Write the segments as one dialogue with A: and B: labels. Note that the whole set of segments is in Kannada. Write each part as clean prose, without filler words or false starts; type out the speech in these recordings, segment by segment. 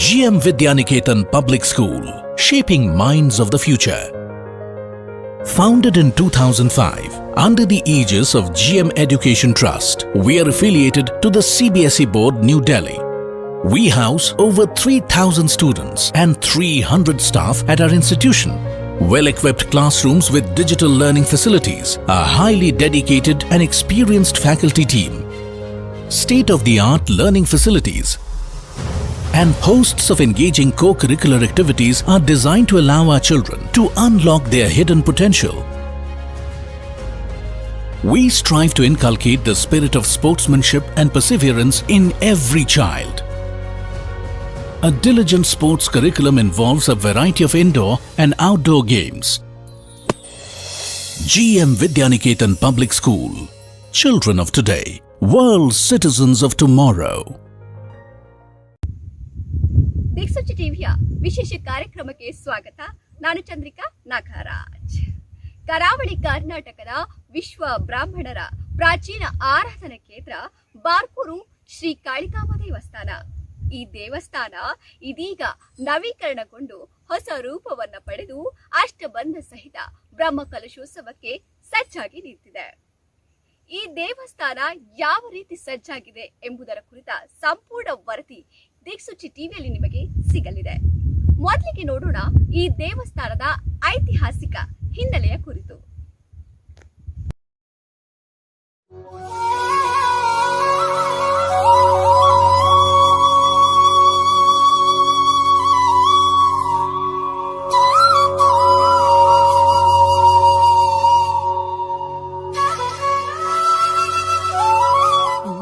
A: GM Vidyaniketan Public School, shaping minds of the future. Founded in 2005, under the aegis of GM Education Trust, we are affiliated to the CBSE Board, New Delhi. We house over 3,000 students and 300 staff at our institution. Well-equipped classrooms with digital learning facilities, a highly dedicated and experienced faculty team, state-of-the-art learning facilities, and hosts of engaging co-curricular activities are designed to allow our children to unlock their hidden potential. We strive to inculcate the spirit of sportsmanship and perseverance in every child. A diligent sports curriculum involves a variety of indoor and outdoor games. GM Vidyaniketan Public School. Children of today, world citizens of tomorrow.
B: ದಿಕ್ಸೂಚಿ ಟಿವಿಯ ವಿಶೇಷ ಕಾರ್ಯಕ್ರಮಕ್ಕೆ ಸ್ವಾಗತ. ನಾನು ಚಂದ್ರಿಕಾ ನಾಗರಾಜ್. ಕರಾವಳಿ ಕರ್ನಾಟಕದ ವಿಶ್ವ ಬ್ರಾಹ್ಮಣರ ಪ್ರಾಚೀನ ಆರಾಧನಾ ಕೇಂದ್ರ ಬಾರ್ಕೂರು ಶ್ರೀ ಕಾಳಿಕಾಂಬ ದೇವಸ್ಥಾನ. ಈ ದೇವಸ್ಥಾನ ಇದೀಗ ನವೀಕರಣಗೊಂಡು ಹೊಸ ರೂಪವನ್ನ ಪಡೆದು ಅಷ್ಟಬಂಧ ಸಹಿತ ಬ್ರಹ್ಮ ಕಲಶೋತ್ಸವಕ್ಕೆ ಸಜ್ಜಾಗಿ ನಿಂತಿದೆ. ಈ ದೇವಸ್ಥಾನ ಯಾವ ರೀತಿ ಸಜ್ಜಾಗಿದೆ ಎಂಬುದರ ಕುರಿತ ಸಂಪೂರ್ಣ ವರದಿ ದಿಕ್ಸೂಚಿ ಟಿವಿಯಲ್ಲಿ ನಿಮಗೆ ಸಿಗಲಿದೆ. ಮೊದಲಿಗೆ ನೋಡೋಣ ಈ ದೇವಸ್ಥಾನದ ಐತಿಹಾಸಿಕ ಹಿನ್ನೆಲೆಯ ಕುರಿತು.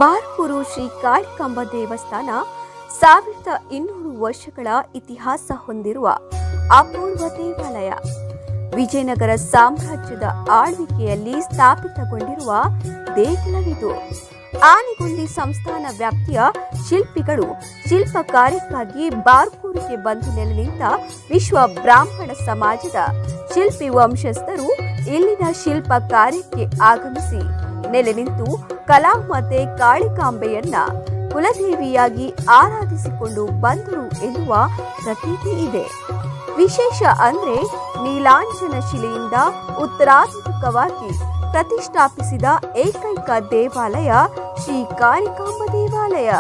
B: ಬಾರ್ಕೂರು ಶ್ರೀ ಕಾಳಿಕಾಂಬ ದೇವಸ್ಥಾನ 1200 ವರ್ಷಗಳ ಇತಿಹಾಸ ಹೊಂದಿರುವ ಅಪೂರ್ವ ದೇವಾಲಯ. ವಿಜಯನಗರ ಸಾಮ್ರಾಜ್ಯದ ಆಳ್ವಿಕೆಯಲ್ಲಿ ಸ್ಥಾಪಿತಗೊಂಡಿರುವ ದೇಗುಲವಿದು. ಆನೆಗೊಂದಿ ಸಂಸ್ಥಾನ ವ್ಯಾಪ್ತಿಯ ಶಿಲ್ಪಿಗಳು ಶಿಲ್ಪ ಕಾರ್ಯಕ್ಕಾಗಿ ಬಾರ್ಕೂರಿಗೆ ಬಂದು ನೆಲೆ ನಿಂತ ವಿಶ್ವ ಬ್ರಾಹ್ಮಣ ಸಮಾಜದ ಶಿಲ್ಪಿ ವಂಶಸ್ಥರು ಇಲ್ಲಿನ ಶಿಲ್ಪ ಕಾರ್ಯಕ್ಕೆ ಆಗಮಿಸಿ ನೆಲೆ ನಿಂತು ಕಲಾಮಾತೆ ಕಾಳಿಕಾಂಬೆಯನ್ನ ಕುಲದೇವಿಯಾಗಿ ಆರಾಧಿಸಿಕೊಂಡು ಬಂದರು ಎನ್ನುವ ಪ್ರತೀತಿ ಇದೆ. ವಿಶೇಷ ಅಂದ್ರೆ ನೀಲಾಂಜನ ಶಿಲೆಯಿಂದ ಉತ್ತರಾಭಿಮುಖವಾಗಿ ಪ್ರತಿಷ್ಠಾಪಿಸಿದ ಏಕೈಕ ದೇವಾಲಯ ಶ್ರೀ ಕಾಳಿಕಾಂಬ ದೇವಾಲಯ.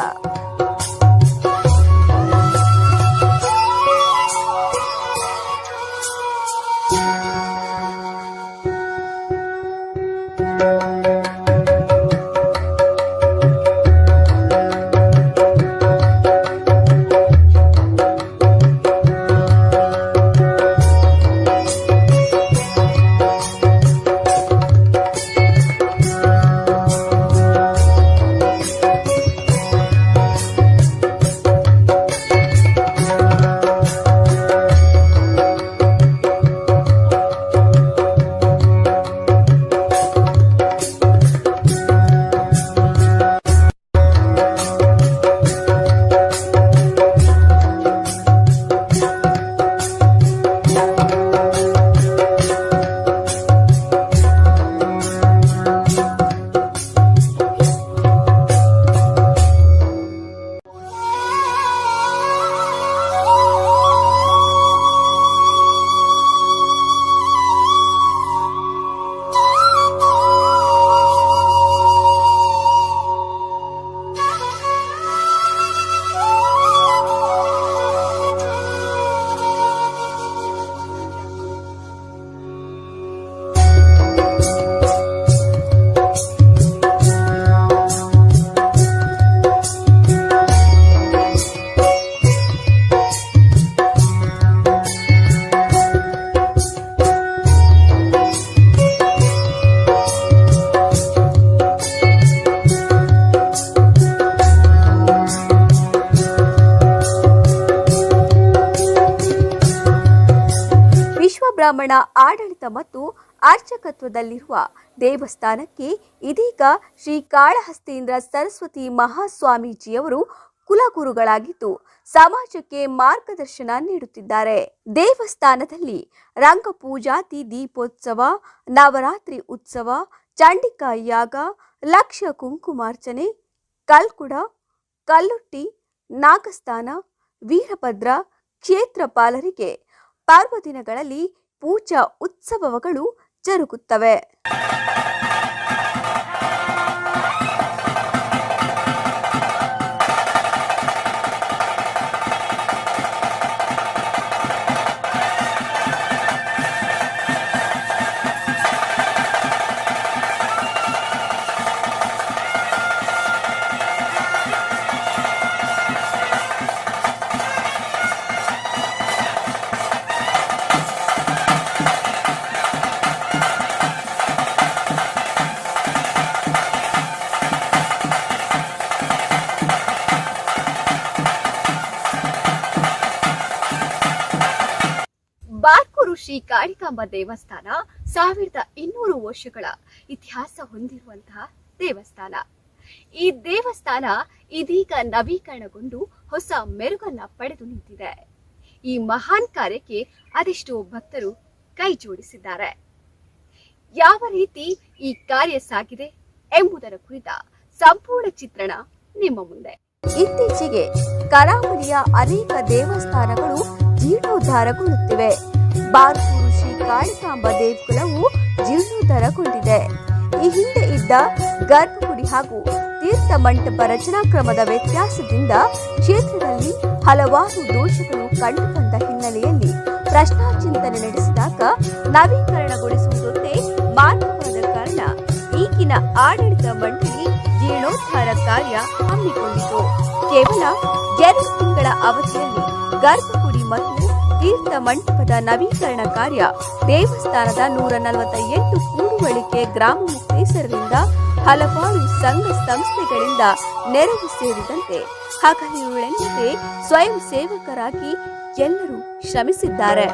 B: ಬ್ರಾಹ್ಮಣ ಆಡಳಿತ ಮತ್ತು ಅರ್ಚಕತ್ವದಲ್ಲಿರುವ ದೇವಸ್ಥಾನಕ್ಕೆ ಇದೀಗ ಶ್ರೀ ಕಾಳಹಸ್ತೀಂದ್ರ ಸರಸ್ವತಿ ಮಹಾಸ್ವಾಮೀಜಿಯವರು ಕುಲಗುರುಗಳಾಗಿದ್ದು ಸಮಾಜಕ್ಕೆ ಮಾರ್ಗದರ್ಶನ ನೀಡುತ್ತಿದ್ದಾರೆ. ದೇವಸ್ಥಾನದಲ್ಲಿ ರಂಗಪೂಜಾತಿ ದೀಪೋತ್ಸವ, ನವರಾತ್ರಿ ಉತ್ಸವ, ಚಂಡಿಕಾ ಯಾಗ, ಲಕ್ಷ ಕುಂಕುಮಾರ್ಚನೆ, ಕಲ್ಕುಡ, ಕಲ್ಲುಟ್ಟಿ, ನಾಗಸ್ಥಾನ, ವೀರಭದ್ರ ಕ್ಷೇತ್ರಪಾಲರಿಗೆ ಪರ್ವದಿನಗಳಲ್ಲಿ ಪೂಜಾ ಉತ್ಸವಗಳು ಜರುಗುತ್ತವೆ. ಬಾರ್ಕೂರು ಶ್ರೀ ಕಾಳಿಕಾಂಬ ದೇವಸ್ಥಾನ 1200 ವರ್ಷಗಳ ಇತಿಹಾಸ ಹೊಂದಿರುವಂತಹ ದೇವಸ್ಥಾನ. ಈ ದೇವಸ್ಥಾನ ಇದೀಗ ನವೀಕರಣಗೊಂಡು ಹೊಸ ಮೆರುಗನ್ನ ಪಡೆದು ನಿಂತಿದೆ. ಈ ಮಹಾನ್ ಕಾರ್ಯಕ್ಕೆ ಅದೆಷ್ಟೋ ಭಕ್ತರು ಕೈ ಜೋಡಿಸಿದ್ದಾರೆ. ಯಾವ ರೀತಿ ಈ ಕಾರ್ಯ ಸಾಗಿದೆ ಎಂಬುದರ ಕುರಿತ ಸಂಪೂರ್ಣ ಚಿತ್ರಣ ನಿಮ್ಮ ಮುಂದೆ. ಇತ್ತೀಚೆಗೆ ಕರಾವಳಿಯ ಅನೇಕ ದೇವಸ್ಥಾನಗಳು ಜೀರ್ಣೋದ್ಧಾರಗೊಳ್ಳುತ್ತಿವೆ. ಬಾರ್ಕೂರು ಶ್ರೀ ಕಾಳಿಕಾಂಬ ದೇಗುಲವು ಜೀರ್ಣೋದ್ಧಾರಗೊಂಡಿದೆ. ಈ ಹಿಂದೆ ಇದ್ದ ಗರ್ಭಗುಡಿ ಹಾಗೂ ತೀರ್ಥ ಮಂಟಪ ರಚನಾ ಕ್ರಮದ ವ್ಯತ್ಯಾಸದಿಂದ ಕ್ಷೇತ್ರದಲ್ಲಿ ಹಲವಾರು ದೋಷಗಳು ಕಂಡುಬಂದ ಹಿನ್ನೆಲೆಯಲ್ಲಿ ಪ್ರಶ್ನಾಚಿಂತನೆ ನಡೆಸಿದಾಗ ನವೀಕರಣಗೊಳಿಸುವುದೊಂದೇ ಮಾರ್ಗವಾದ ಕಾರಣ ಈಗಿನ ಆಡಳಿತ ಮಂಡಳಿ ಜೀರ್ಣೋದ್ಧಾರ ಕಾರ್ಯ ಹಮ್ಮಿಕೊಂಡಿತು. ಕೇವಲ 2 ತಿಂಗಳ ಅವಧಿಯಲ್ಲಿ ಗರ್ಭಗುಡಿ ಮತ್ತು ತೀರ್ಥ ಮಂಟಪದ ನವೀಕರಣ ಕಾರ್ಯ, ದೇವಸ್ಥಾನದ 148 ಕೂಡುವಳಿಕೆ ಗ್ರಾಮ ಮುಕ್ತೇಸರರಿಂದ ಹಲವಾರು ಸಂಘ ಸಂಸ್ಥೆಗಳಿಂದ ನೆರವು ಸೇರಿದಂತೆ ಹಗಲಿರುಳೆನ್ನದೆ ಸ್ವಯಂ ಸೇವಕರಾಗಿ ಎಲ್ಲರೂ ಶ್ರಮಿಸಿದ್ದಾರೆ.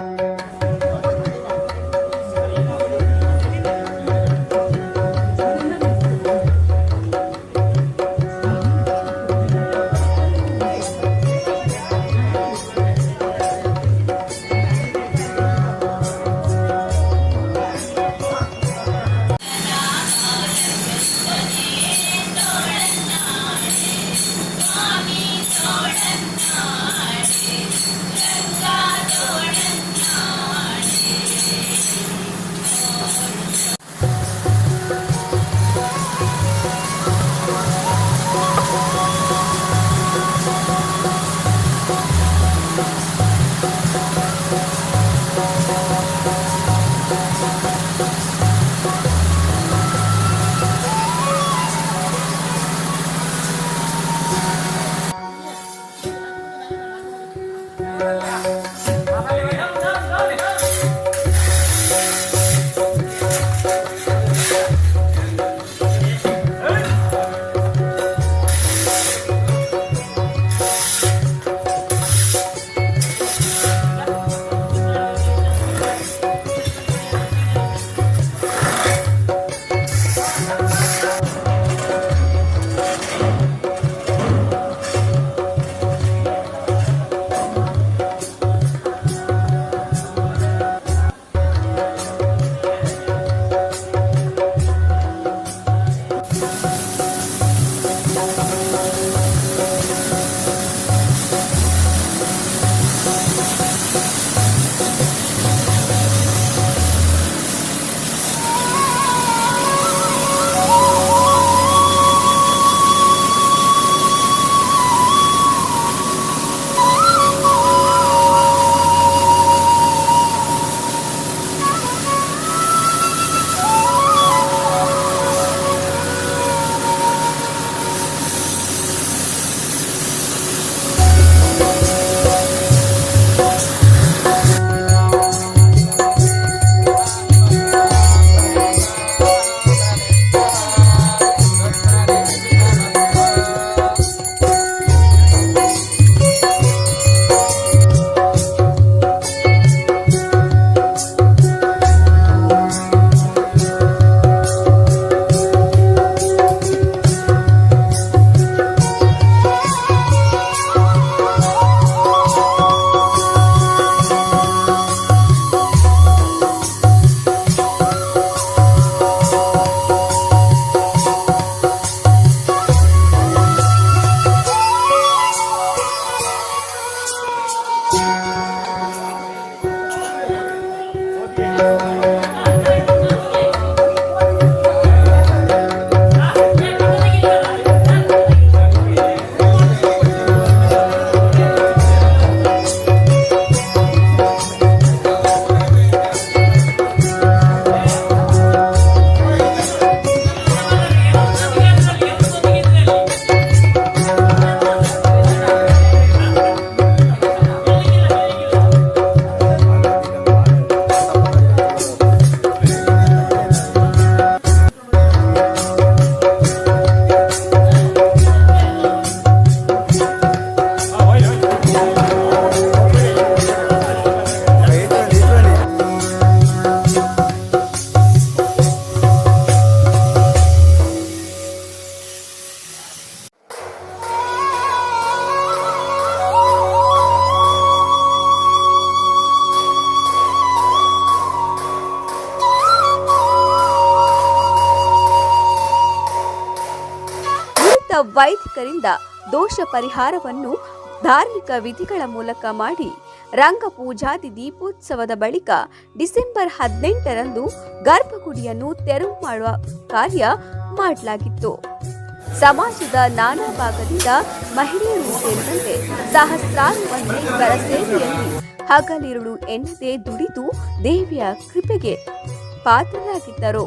B: ವೈದಿಕರಿಂದ ದೋಷ ಪರಿಹಾರವನ್ನು ಧಾರ್ಮಿಕ ವಿಧಿಗಳ ಮೂಲಕ ಮಾಡಿ ರಂಗ ಪೂಜಾದಿ ದೀಪೋತ್ಸವದ ಬಳಿಕ ಡಿಸೆಂಬರ್ 18ರಂದು ಗರ್ಭಗುಡಿಯನ್ನು ತೆರವು ಮಾಡುವ ಕಾರ್ಯ ಮಾಡಲಾಗಿತ್ತು. ಸಮಾಜದ ನಾನಾ ಭಾಗದಿಂದ ಮಹಿಳೆಯರು ಸೇರಿದಂತೆ ಸಹಸ್ರಾರು ಮಂದಿ ಕರಸೇವೆಯಲ್ಲಿ ಹಗಲಿರುಳು ಎನ್ನದೇ ದುಡಿದು ದೇವಿಯ ಕೃಪೆಗೆ ಪಾತ್ರರಾಗಿದ್ದರು.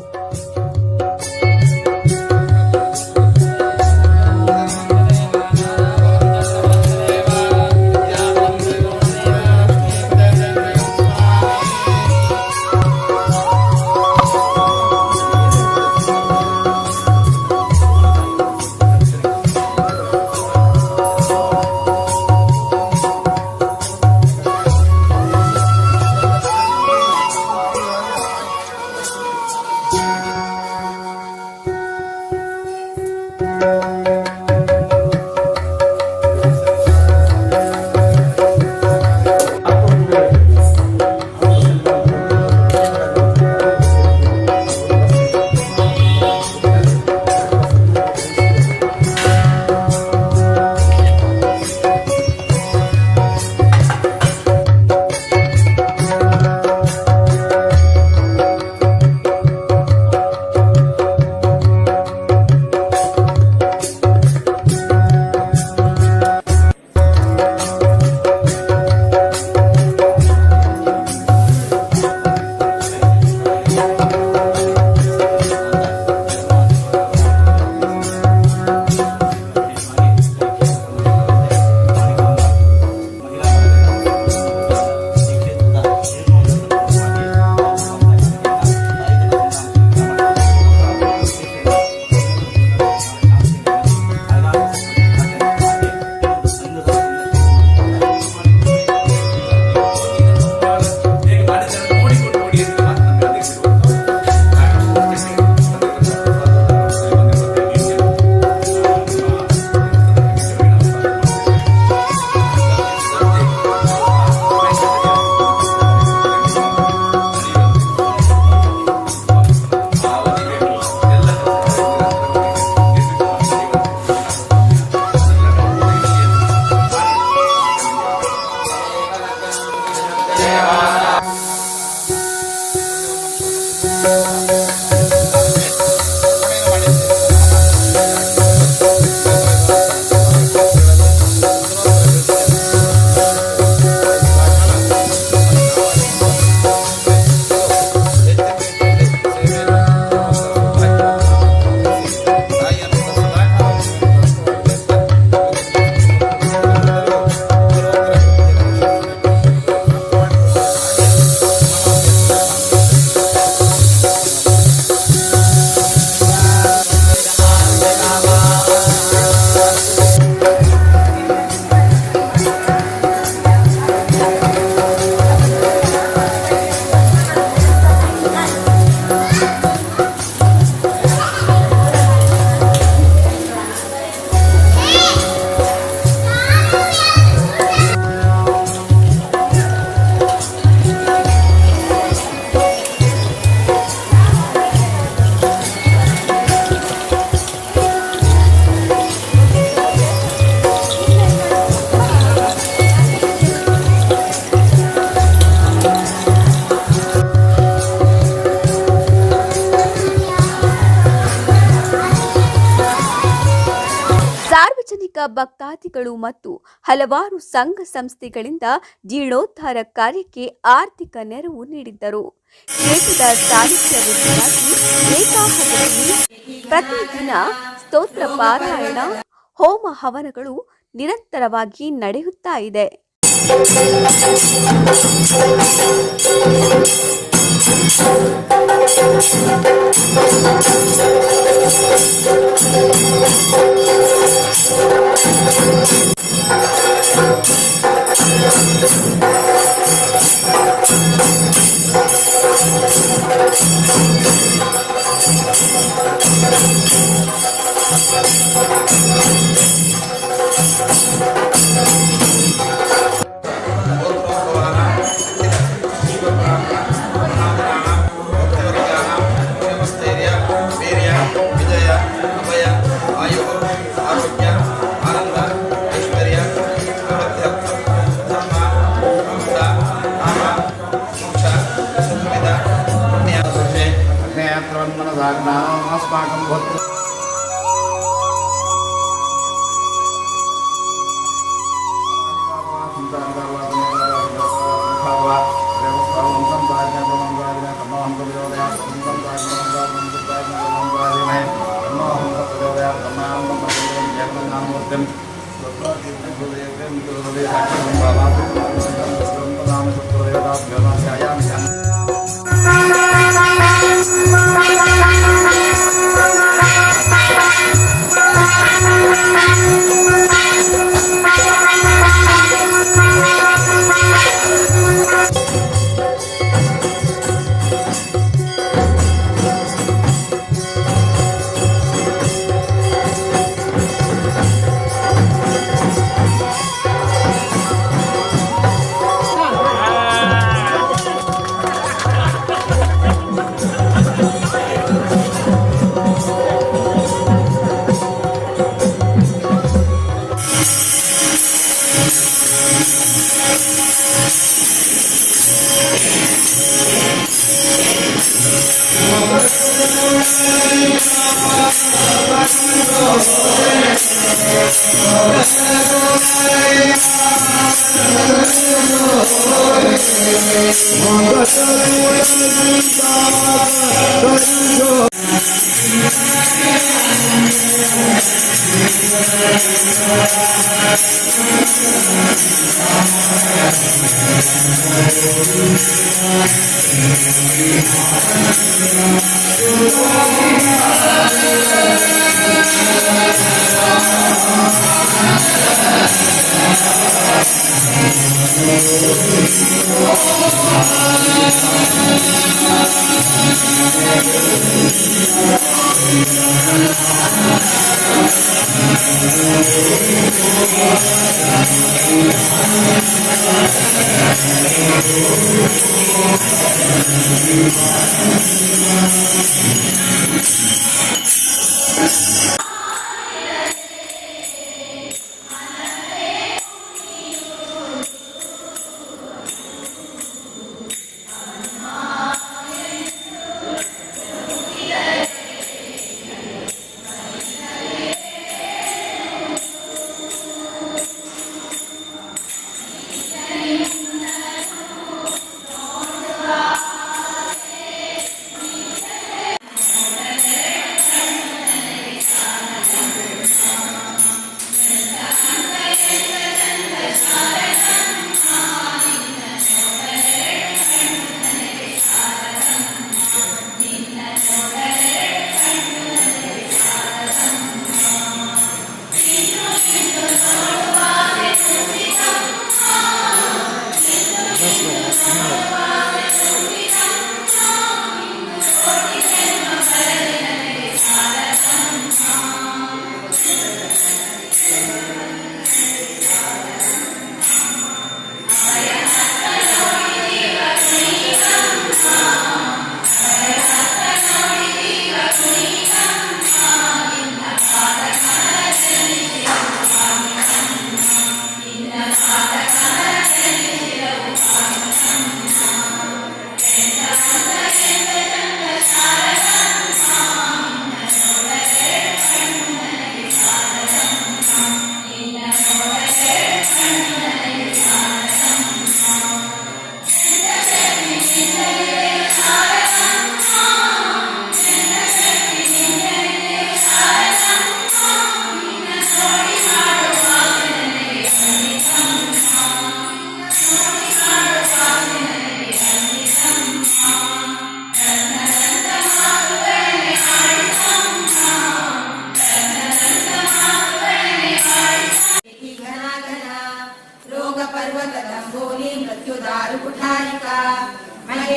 B: ಸಾರ್ವಜನಿಕ ಭಕ್ತಾದಿಗಳು ಮತ್ತು ಹಲವಾರು ಸಂಘ ಸಂಸ್ಥೆಗಳಿಂದ ಜೀರ್ಣೋದ್ಧಾರ ಕಾರ್ಯಕ್ಕೆ ಆರ್ಥಿಕ ನೆರವು ನೀಡಿದ್ದರು. ಕ್ಷೇತ್ರದ ಸಾಹಿತ್ಯ ವೃದ್ಧಿಗಾಗಿ ಏಕಾಹದಲ್ಲಿ ಪ್ರತಿದಿನ ಸ್ತೋತ್ರ ಪಾರಾಯಣ, ಹೋಮ ಹವನಗಳು ನಿರಂತರವಾಗಿ ನಡೆಯುತ್ತಾ ಇದೆ.
C: अस्माकं भवतु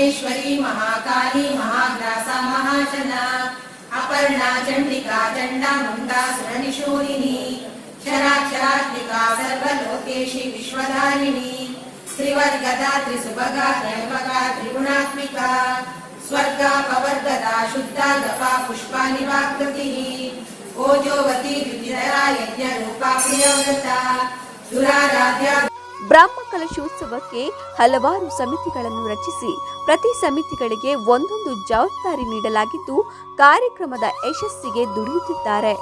D: महेश्वरी महाकाली महाग्रासा महाशना अपर्णा चंडिका चंडा मुंडा सुरनिशूलिनी क्षराक्षरात्मिका सर्वलोकेशी विश्वधारिणी त्रिवर्गदा त्रिसुभगा त्रयंबका त्रिगुणात्मिका स्वर्गा पवर्गदा शुद्धा गपा पुष्पा निवाकृतिः ओजोवती द्वितीयरा यज्ञ रूपा प्रियव्रता दुराराध्या
B: ಬ್ರಾಹ್ಮಕ ಬ್ರಹ್ಮಕಲಶೋತ್ಸವಕ್ಕೆ ಹಲವಾರು ಸಮಿತಿಗಳನ್ನು ರಚಿಸಿ ಪ್ರತಿ ಸಮಿತಿಗಳಿಗೆ ಒಂದೊಂದು ಜವಾಬ್ದಾರಿ ನೀಡಲಾಗಿದ್ದು ಕಾರ್ಯಕ್ರಮದ ಯಶಸ್ಸಿಗೆ ದುಡಿಯುತ್ತಿದ್ದಾರೆ.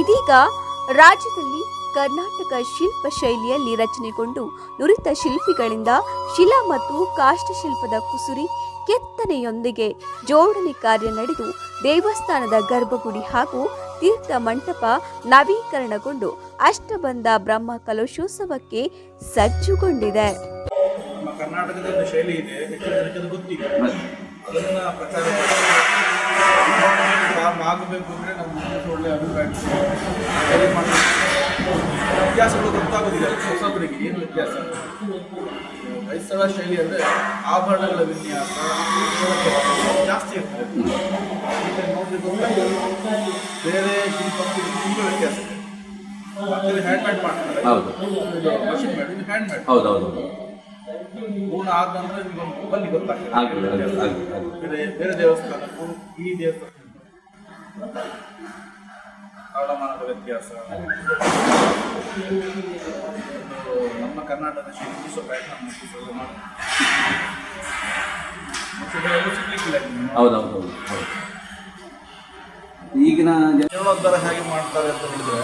B: ಇದೀಗ ರಾಜ್ಯದಲ್ಲಿ ಕರ್ನಾಟಕ ಶಿಲ್ಪ ಶೈಲಿಯಲ್ಲಿ ರಚನೆಗೊಂಡು ನುರಿತ ಶಿಲ್ಪಿಗಳಿಂದ ಶಿಲಾ ಮತ್ತು ಕಾಷ್ಟಶಿಲ್ಪದ ಕುಸುರಿ ಕೆತ್ತನೆಯೊಂದಿಗೆ ಜೋಡಣೆ ಕಾರ್ಯ ನಡೆದು ದೇವಸ್ಥಾನದ ಗರ್ಭಗುಡಿ ಹಾಗೂ ತೀರ್ಥ ಮಂಟಪ ನವೀಕರಣಗೊಂಡು ಅಷ್ಟಬಂಧ ಬ್ರಹ್ಮ ಕಲಶೋತ್ಸವಕ್ಕೆ ಸಜ್ಜುಗೊಂಡಿದೆ.
C: ಕರ್ನಾಟಕದ ಶೈಲಿ ಇದೆ, ಗೊತ್ತಿದೆ. ಅದನ್ನ ಪ್ರಚಾರ ಆಗಬೇಕು ಅಂದರೆ ನಮ್ಮ ಒಳ್ಳೆ ಅಭಿಪ್ರಾಯ ವ್ಯತ್ಯಾಸಗಳು ಗೊತ್ತಾಗೋದಿಲ್ಲ ಹೊಸಬರಿಗೆ. ಏನು ವ್ಯತ್ಯಾಸ? ಹೊಯ್ಸಳ ಶೈಲಿ ಅಂದರೆ ಆಭರಣಗಳ ವಿನ್ಯಾಸ ಜಾಸ್ತಿ ಇರ್ತದೆ. ನೋಡಲಿಕ್ಕೆ ಬೇರೆ ಶಿಲ್ಪಕ್ಕೆ ತುಂಬ ವ್ಯತ್ಯಾಸ ಇದೆ. ಹ್ಯಾಂಡ್ ಮೇಡ್ ಮಾಡ್ತಾರೆ.
E: ಹೌದು
C: ಮಷಿನ್ ಮೇಡ್, ಇದು ಹ್ಯಾಂಡ್ ಮೇಡ್.
E: ಹೌದೌದು
C: ಪೂರ್ಣ ಆದ ನಂತರ ನಿಮ್ಗೊಂದು ಬನ್ನಿ ಗೊತ್ತಾಗ್ತದೆ.
E: ಆಗ್ಬೋದು.
C: ಬೇರೆ ದೇವಸ್ಥಾನಕ್ಕೂ ಈ ದೇವಸ್ಥಾನಕ್ಕೂ ಕಾಲಮಾನದ ವ್ಯತ್ಯಾಸ, ನಮ್ಮ ಕರ್ನಾಟಕ ಶೈಲಿ ಉಳಿಸೋ ಪ್ರಯತ್ನ ಮಾಡ್ತೀವಿ.
E: ಹೌದೌದು ಈಗಿನ
C: ಜೀರ್ಣೋದ್ಧಾರ ಹೇಗೆ ಮಾಡ್ತಾರೆ ಅಂತ ಹೇಳಿದ್ರೆ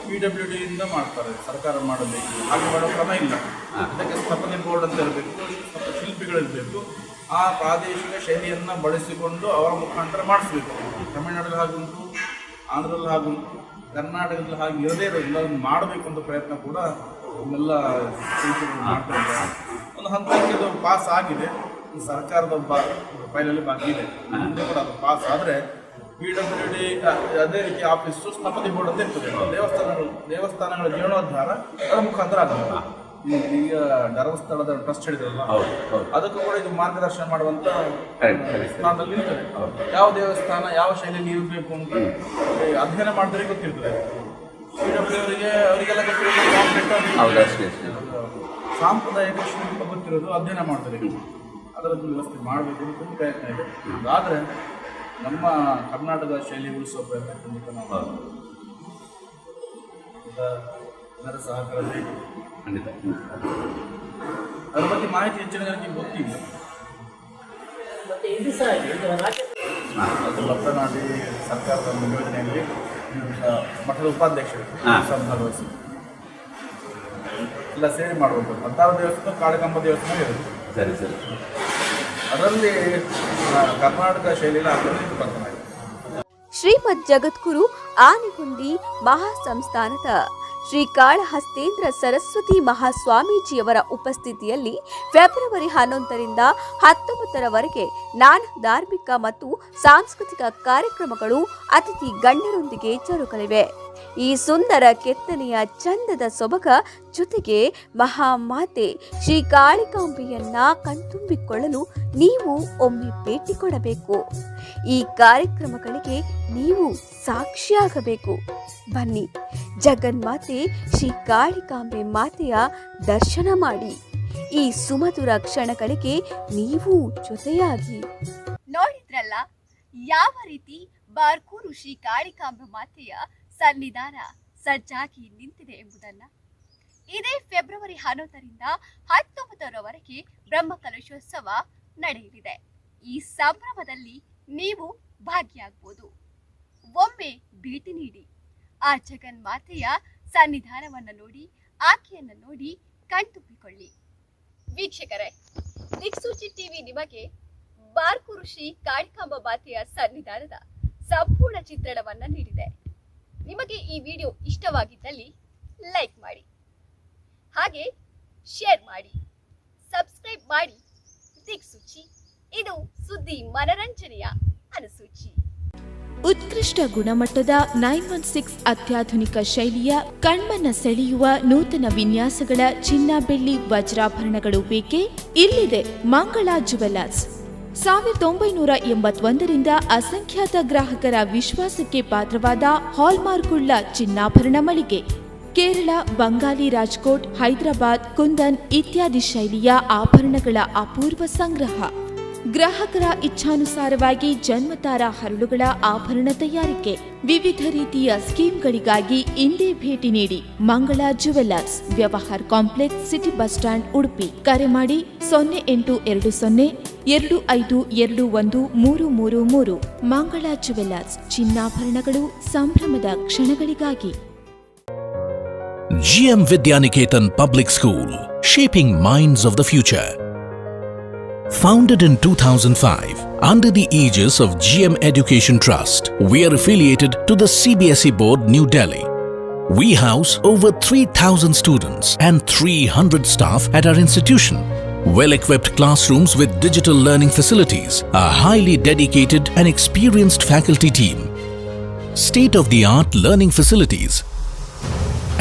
C: PWD ಇಂದ ಮಾಡ್ತಾರೆ, ಸರ್ಕಾರ ಮಾಡಬೇಕು. ಹಾಗೆ ಮಾಡೋ ಕ್ರಮ ಇಲ್ಲ. ಅದಕ್ಕೆ ಸ್ಥಪನೆ ಬೋರ್ಡ್ ಅಂತ ಇರಬೇಕು, ಶಿಲ್ಪಿಗಳಿರಬೇಕು. ಆ ಪ್ರಾದೇಶಿಕ ಶೈಲಿಯನ್ನು ಬಳಸಿಕೊಂಡು ಅವರ ಮುಖಾಂತರ ಮಾಡಿಸ್ಬೇಕು. ತಮಿಳುನಾಡಲ್ಲಿ ಹಾಗುಂಟು, ಆಂಧ್ರದಲ್ಲಿ ಹಾಗುಂಟು, ಕರ್ನಾಟಕದಲ್ಲಿ ಹಾಗೆ ಇರದೇ ಇರೋದಿಲ್ಲ. ಅದನ್ನು ಮಾಡಬೇಕು ಅಂತ ಪ್ರಯತ್ನ ಕೂಡ ಇವನ್ನೆಲ್ಲ ಶಿಲ್ಪಿಗಳು ಮಾಡ್ತಾ ಇದ್ದಾರೆ. ಒಂದು ಹಂತಕ್ಕೆ ಅದು ಪಾಸ್ ಆಗಿದೆ, ಸರ್ಕಾರದ ಫೈಲಲ್ಲಿ ಬಾಕಿ ಇದೆ. ಮುಂದೆ ಕೂಡ ಅದು ಪಾಸ್ ಆದರೆ PWD ಅದೇ ರೀತಿ ಆಫೀಸು ಸ್ಥಪತಿ ಬೋರ್ಡ್ ಅಂತ ಇರ್ತದೆ. ದೇವಸ್ಥಾನಗಳ ಜೀರ್ಣೋದ್ಧಾರ ಅದರ ಮುಖಾಂತರ ಆಗುತ್ತೆ. ಈಗ ಧರ್ಮಸ್ಥಳದ ಟ್ರಸ್ಟ್ ಹೇಳಿದ್ರಲ್ಲ, ಅದಕ್ಕೂ ಕೂಡ ಇದು ಮಾರ್ಗದರ್ಶನ ಮಾಡುವಂತ ಸ್ಥಾನದಲ್ಲಿ ಇರ್ತದೆ. ಯಾವ ದೇವಸ್ಥಾನ ಯಾವ ಶೈಲಿಯಲ್ಲಿ ಇರಬೇಕು ಅಂತ ಅಧ್ಯಯನ ಮಾಡಿದ್ರೆ ಗೊತ್ತಿರ್ತದೆ. PWD ಅವರಿಗೆಲ್ಲ ಸಾಂಪ್ರದಾಯಿಕ ಶಿಲ್ಪ ಗೊತ್ತಿರೋದು, ಅಧ್ಯಯನ ಮಾಡ್ತಾರೆ. ಅದರದ್ದು ವ್ಯವಸ್ಥೆ ಮಾಡಬೇಕು ಅಂತ ತುಂಬ ಪ್ರಯತ್ನ ಇದೆ. ಆದರೆ ನಮ್ಮ ಕರ್ನಾಟಕದ ಶೈಲಿ ಉಳಿಸೋ ಪ್ರಯತ್ನ ಖಂಡಿತ ನಾವು ಅದರ ಸಹಕಾರ ಬೇಕು.
E: ಖಂಡಿತ
C: ಅದ್ರ ಬಗ್ಗೆ ಮಾಹಿತಿ ಹೆಚ್ಚಿನ ಜನಕ್ಕೆ ಗೊತ್ತಿಲ್ಲ. ಅದು ಲಪ್ಪನಾಡಿ ಸರ್ಕಾರದ ಒಂದು ಯೋಜನೆಯಲ್ಲಿ ಮಠದ ಉಪಾಧ್ಯಕ್ಷರು ಭಾಗವಹಿಸಿ ಎಲ್ಲ ಸೇರಿ ಮಾಡಬೇಕು. 16 ದೇವಸ್ಥಾನ ಕಾಳಿಕಾಂಬ ದೇವಸ್ಥಾನ ಇರುತ್ತೆ.
E: ಸರಿ ಸರಿ,
C: ಅದರಲ್ಲಿ ಕರ್ನಾಟಕ ಶೈಲಿಯಲ್ಲಿ ಹಾಕಿದ್ರೆ ಬರ್ತದೆ.
B: ಶ್ರೀಮದ್ ಜಗದ್ಗುರು ಆನೆಗುಂದಿ ಮಹಾಸಂಸ್ಥಾನದ ಶ್ರೀ ಕಾಳಹಸ್ತೇಂದ್ರ ಸರಸ್ವತಿ ಮಹಾಸ್ವಾಮೀಜಿಯವರ ಉಪಸ್ಥಿತಿಯಲ್ಲಿ ಫೆಬ್ರವರಿ 11ರಿಂದ 19ರವರೆಗೆ ನಾನಾ ಧಾರ್ಮಿಕ ಮತ್ತು ಸಾಂಸ್ಕೃತಿಕ ಕಾರ್ಯಕ್ರಮಗಳು ಅತಿಥಿ ಗಣ್ಯರೊಂದಿಗೆ ಜರುಗಲಿವೆ. ಈ ಸುಂದರ ಕೆತ್ತನೆಯ ಚಂದದ ಸೊಬಗ ಜೊತೆಗೆ ಮಹಾಮಾತೆ ಶ್ರೀ ಕಾಳಿಕಾಂಬೆಯನ್ನ ಕಣ್ತುಂಬಿಕೊಳ್ಳಲು ನೀವು ಒಮ್ಮೆ ಭೇಟಿ ಕೊಡಬೇಕು. ಈ ಕಾರ್ಯಕ್ರಮಗಳಿಗೆ ನೀವು ಸಾಕ್ಷಿಯಾಗಬೇಕು. ಬನ್ನಿ, ಜಗನ್ಮಾತೆ ಶ್ರೀ ಕಾಳಿಕಾಂಬೆ ಮಾತೆಯ ದರ್ಶನ ಮಾಡಿ ಈ ಸುಮಧುರ ಕ್ಷಣಗಳಿಗೆ ನೀವು ಜೊತೆಯಾಗಿ. ನೋಡಿದ್ರಲ್ಲ ಯಾವ ರೀತಿ ಬಾರ್ಕೂರು ಶ್ರೀ ಕಾಳಿಕಾಂಬೆ ಮಾತೆಯ ಸನ್ನಿಧಾನ ಸಜ್ಜಾಗಿ ನಿಂತಿದೆ ಎಂಬುದನ್ನ. ಇದೇ ಫೆಬ್ರವರಿ 11ರಿಂದ 19ರವರೆಗೆ ಬ್ರಹ್ಮಕಲಶೋತ್ಸವ ನಡೆಯಲಿದೆ. ಈ ಸಂಭ್ರಮದಲ್ಲಿ ನೀವು ಭಾಗಿಯಾಗಬಹುದು. ಒಮ್ಮೆ ಭೇಟಿ ನೀಡಿ ಆ ಜಗನ್ಮಾತೆಯ ಸನ್ನಿಧಾನವನ್ನು ನೋಡಿ, ಆಕೆಯನ್ನು ನೋಡಿ ಕಣ್ತುಂಬಿಕೊಳ್ಳಿ. ವೀಕ್ಷಕರೇ, ದಿಕ್ಸೂಚಿ ಟಿವಿ ನಿಮಗೆ ಬಾರ್ಕೂರು ಶ್ರೀ ಕಾಳಿಕಾಂಬ ಮಾತೆಯ ಸನ್ನಿಧಾನದ ಸಂಪೂರ್ಣ ಚಿತ್ರಣವನ್ನ ನೀಡಿದೆ. ನಿಮಗೆ ಈ ವಿಡಿಯೋ ಇಷ್ಟವಾಗಿದ್ದಲ್ಲಿ ಲೈಕ್ ಮಾಡಿ, ಹಾಗೆ ಶೇರ್ ಮಾಡಿ, ಸಬ್ಸ್ಕ್ರೈಬ್ ಮಾಡಿ. ದಿಕ್ಸೂಚಿ, ಇದು ಸುದ್ದಿ ಮನರಂಜನೆಯ ಅನುಸೂಚಿ.
F: ಉತ್ಕೃಷ್ಟ ಗುಣಮಟ್ಟದ 916 ಅತ್ಯಾಧುನಿಕ ಶೈಲಿಯ ಕಣ್ಮನ ಸೆಳೆಯುವ ನೂತನ ವಿನ್ಯಾಸಗಳ ಚಿನ್ನ ಬೆಳ್ಳಿ ವಜ್ರಾಭರಣಗಳು ಬೇಕೇ? ಇಲ್ಲಿದೆ ಮಂಗಳಾ ಜುವೆಲ್ಲರ್ಸ್. 1981ರಿಂದ ಅಸಂಖ್ಯಾತ ಗ್ರಾಹಕರ ವಿಶ್ವಾಸಕ್ಕೆ ಪಾತ್ರವಾದ ಹಾಲ್ಮಾರ್ಕ್ವುಳ್ಳ ಚಿನ್ನಾಭರಣ ಮಳಿಗೆ. ಕೇರಳ, ಬಂಗಾಲಿ, ರಾಜ್ಕೋಟ್, ಹೈದರಾಬಾದ್, ಕುಂದನ್ ಇತ್ಯಾದಿ ಶೈಲಿಯ ಆಭರಣಗಳ ಅಪೂರ್ವ ಸಂಗ್ರಹ. ಗ್ರಾಹಕರ ಇಚ್ಛಾನುಸಾರವಾಗಿ ಜನ್ಮತಾರ ಹರಳುಗಳ ಆಭರಣ ತಯಾರಿಕೆ. ವಿವಿಧ ರೀತಿಯ ಸ್ಕೀಮ್ಗಳಿಗಾಗಿ ಇಂದೇ ಭೇಟಿ ನೀಡಿ. ಮಂಗಳಾ ಜುವೆಲ್ಲರ್ಸ್, ವ್ಯವಹಾರ್ complex, city bus stand, Udupi. ಕರೆ ಮಾಡಿ 082025213333. ಮಂಗಳಾ ಜುವೆಲ್ಲರ್ಸ್, ಚಿನ್ನಾಭರಣಗಳು ಸಂಭ್ರಮದ ಕ್ಷಣಗಳಿಗಾಗಿ.
A: GM Vidyaniketan Public School, shaping minds of the future. Founded in 2005 under the aegis of GM Education Trust, we are affiliated to the CBSE Board, New Delhi. We house over 3,000 students and 300 staff at our institution. Well-equipped classrooms with digital learning facilities, a highly dedicated and experienced faculty team, state-of-the-art learning facilities,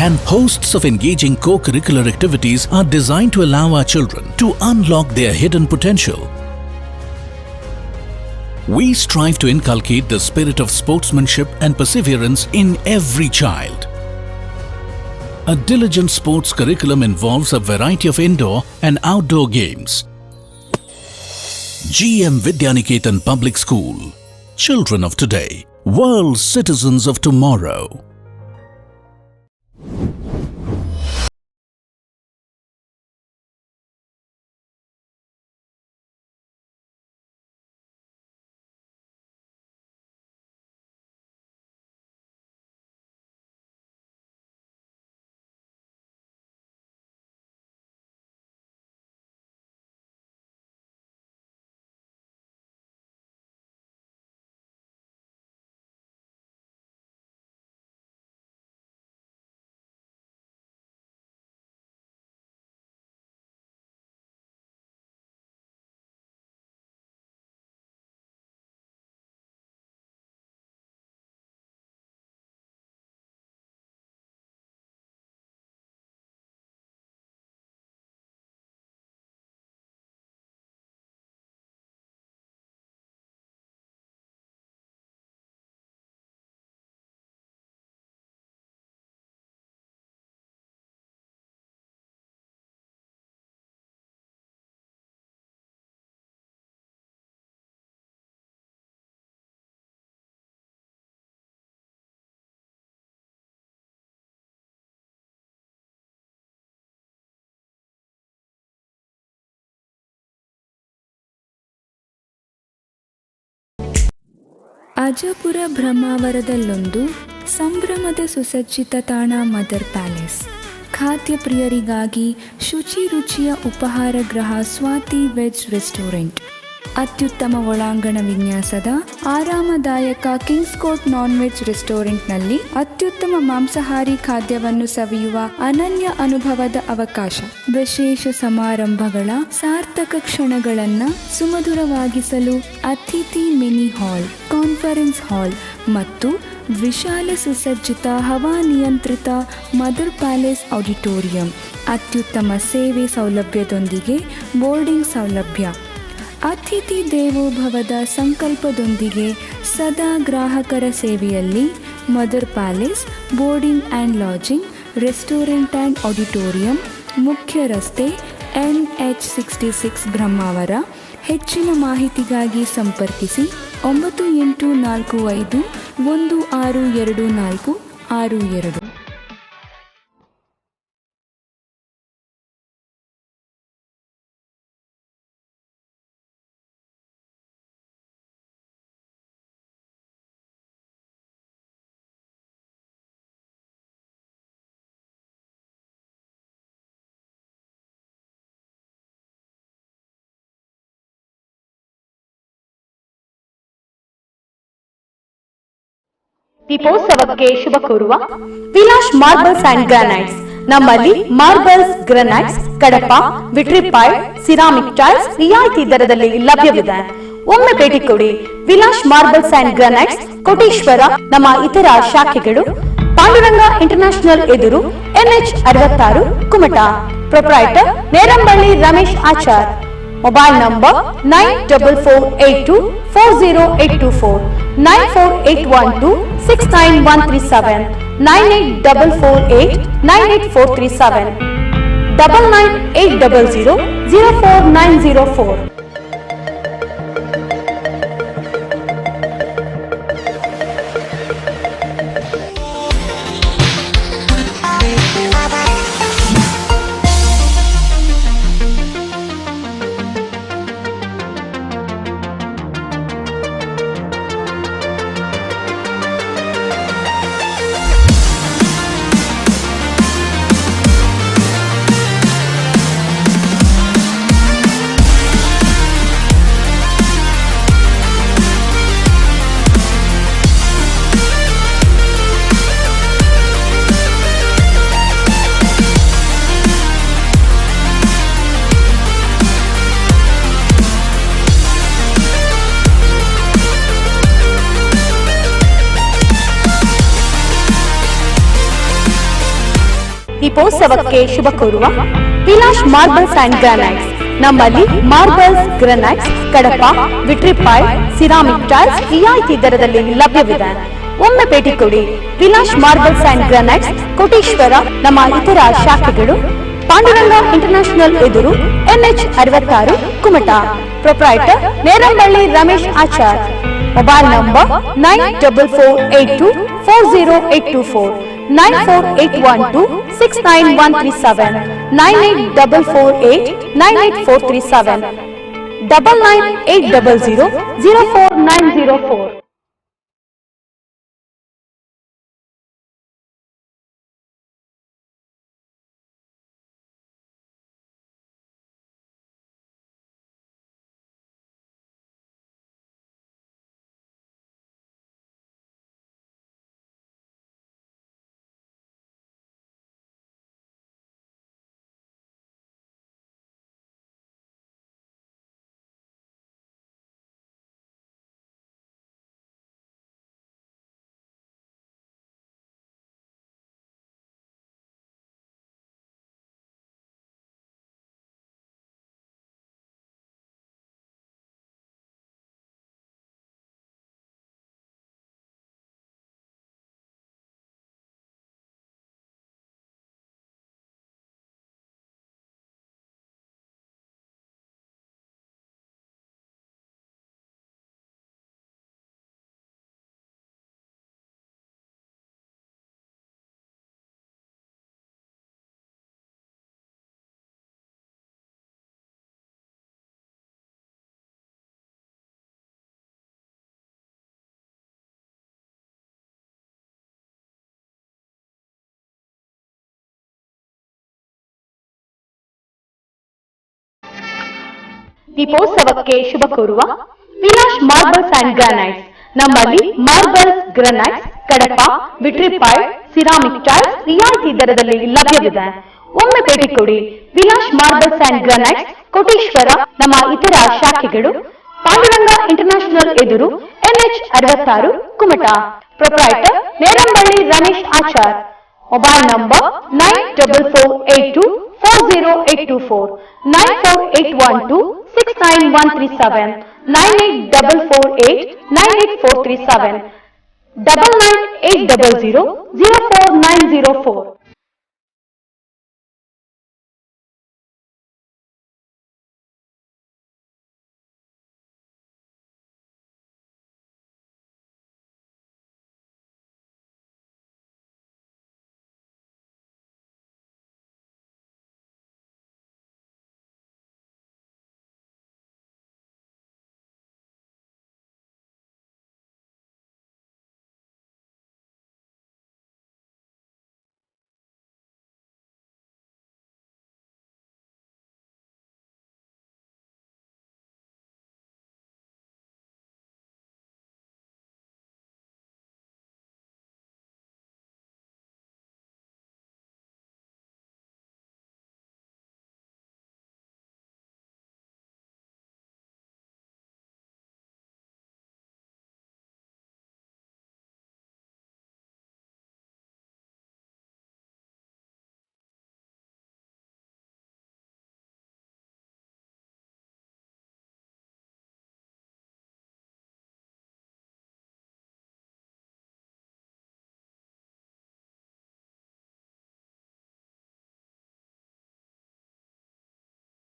A: and hosts of engaging co-curricular activities are designed to allow our children to unlock their hidden potential. We strive to inculcate the spirit of sportsmanship and perseverance in every child. A diligent sports curriculum involves a variety of indoor and outdoor games. GM Vidyaniketan Public School. Children of today, world citizens of tomorrow.
E: Ajapura ಬ್ರಹ್ಮಾವರದಲ್ಲೊಂದು ಸಂಭ್ರಮದ ಸುಸಜ್ಜಿತ ತಾಣ ಮದರ್ ಪ್ಯಾಲೇಸ್. ಖಾದ್ಯ ಪ್ರಿಯರಿಗಾಗಿ ಶುಚಿ ರುಚಿಯ ಉಪಹಾರ ಗೃಹ ಸ್ವಾತಿ ವೆಜ್ ರೆಸ್ಟೋರೆಂಟ್. ಅತ್ಯುತ್ತಮ ಒಳಾಂಗಣ ವಿನ್ಯಾಸದ ಆರಾಮದಾಯಕ ಕಿಂಗ್ಸ್ ಕೋರ್ಟ್ ನಾನ್ ವೆಜ್ ರೆಸ್ಟೋರೆಂಟ್ನಲ್ಲಿ ಅತ್ಯುತ್ತಮ ಮಾಂಸಾಹಾರಿ ಖಾದ್ಯವನ್ನು ಸವಿಯುವ ಅನನ್ಯ ಅನುಭವದ ಅವಕಾಶ. ವಿಶೇಷ ಸಮಾರಂಭಗಳ ಸಾರ್ಥಕ ಕ್ಷಣಗಳನ್ನು ಸುಮಧುರವಾಗಿಸಲು ಅತಿಥಿ ಮಿನಿ ಹಾಲ್, ಕಾನ್ಫರೆನ್ಸ್ ಹಾಲ್ ಮತ್ತು ವಿಶಾಲ ಸುಸಜ್ಜಿತ ಹವಾನಿಯಂತ್ರಿತ ಮದರ್ ಪ್ಯಾಲೇಸ್ ಆಡಿಟೋರಿಯಂ. ಅತ್ಯುತ್ತಮ ಸೇವೆ ಸೌಲಭ್ಯದೊಂದಿಗೆ ಬೋರ್ಡಿಂಗ್ ಸೌಲಭ್ಯ. ಅತಿಥಿ ದೇವೋಭವದ ಸಂಕಲ್ಪದೊಂದಿಗೆ ಸದಾ ಗ್ರಾಹಕರ ಸೇವೆಯಲ್ಲಿ mother palace boarding and lodging, restaurant and auditorium, ಮುಖ್ಯ ರಸ್ತೆ NH66 ಬ್ರಹ್ಮಾವರ. ಹೆಚ್ಚಿನ ಮಾಹಿತಿಗಾಗಿ ಸಂಪರ್ಕಿಸಿ 9845162462.
G: ದೀಪೋತ್ಸವಕ್ಕೆ ಶುಭ ಕೋರುವ ವಿಲಾಸ್ ಮಾರ್ಬಲ್ಸ್ ಅಂಡ್ ಗ್ರಾನೈಟ್ಸ್. ನಮ್ಮಲ್ಲಿ marbles, granites, Kadapa, vitrified, ceramic tiles ರಿಯಾಯಿತಿ ದರದಲ್ಲಿ ಲಭ್ಯವಿದೆ. ಒಮ್ಮೆ ಭೇಟಿ ಕೊಡಿ. Vilas marbles and granites, Koteshwara. ನಮ್ಮ ಇತರ ಶಾಖೆಗಳು ಪಾಂಡುರಂಗ ಇಂಟರ್ನ್ಯಾಷನಲ್ ಎದುರು, NH66, Kumta. Proprietor Nerambally Ramesh Achar. Mobile number 9448240824, 948126937, 9844898437, 9980004904. ದೀಪೋತ್ಸವಕ್ಕೆ ಶುಭ ಕೋರುವ ವಿಲಾಸ್ ಮಾರ್ಬಲ್ಸ್ ಅಂಡ್ ಗ್ರಾನೈಟ್ಸ್. ನಮ್ಮಲ್ಲಿ marbles, granites, Kadapa, vitrified, ceramic tiles ರಿಯಾಯಿತಿ ದರದಲ್ಲಿ ಲಭ್ಯವಿದೆ. ಒಮ್ಮೆ ಭೇಟಿ ಕೊಡಿ. Vilas marbles and granites, Koteshwara. ನಮ್ಮ ಇತರ ಶಾಖೆಗಳು ಪಾಂಡುರಂಗ ಇಂಟರ್ನ್ಯಾಷನಲ್ ಎದುರು, NH 66, Kumta. Proprietor Nerambally Ramesh Achar. Mobile number 9448240824, 94812699137, 9844898437, 9980004904. ದೀಪೋತ್ಸವಕ್ಕೆ ಶುಭ ಕೋರುವ ವಿಲಾಸ್ ಮಾರ್ಬಲ್ಸ್ ಅಂಡ್ ಗ್ರಾನೈಟ್ಸ್. ನಮ್ಮಲ್ಲಿ marbles, granites, Kadapa, vitrified, ceramic tiles ರಿಯಾಯಿತಿ ದರದಲ್ಲಿ ಲಭ್ಯವಿದೆ. ಒಮ್ಮೆ ಭೇಟಿ ಕೊಡಿ. Vilas marbles and granites, Koteshwara. ನಮ್ಮ ಇತರ ಶಾಖೆಗಳು ಪಾಂಡುರಂಗ ಇಂಟರ್ನ್ಯಾಷನಲ್ ಎದುರು, NH 66, Kumta. Proprietor Nerambally Ramesh Achar. Mobile number 9448240824, 94812699137, 9844898437, 9980004904.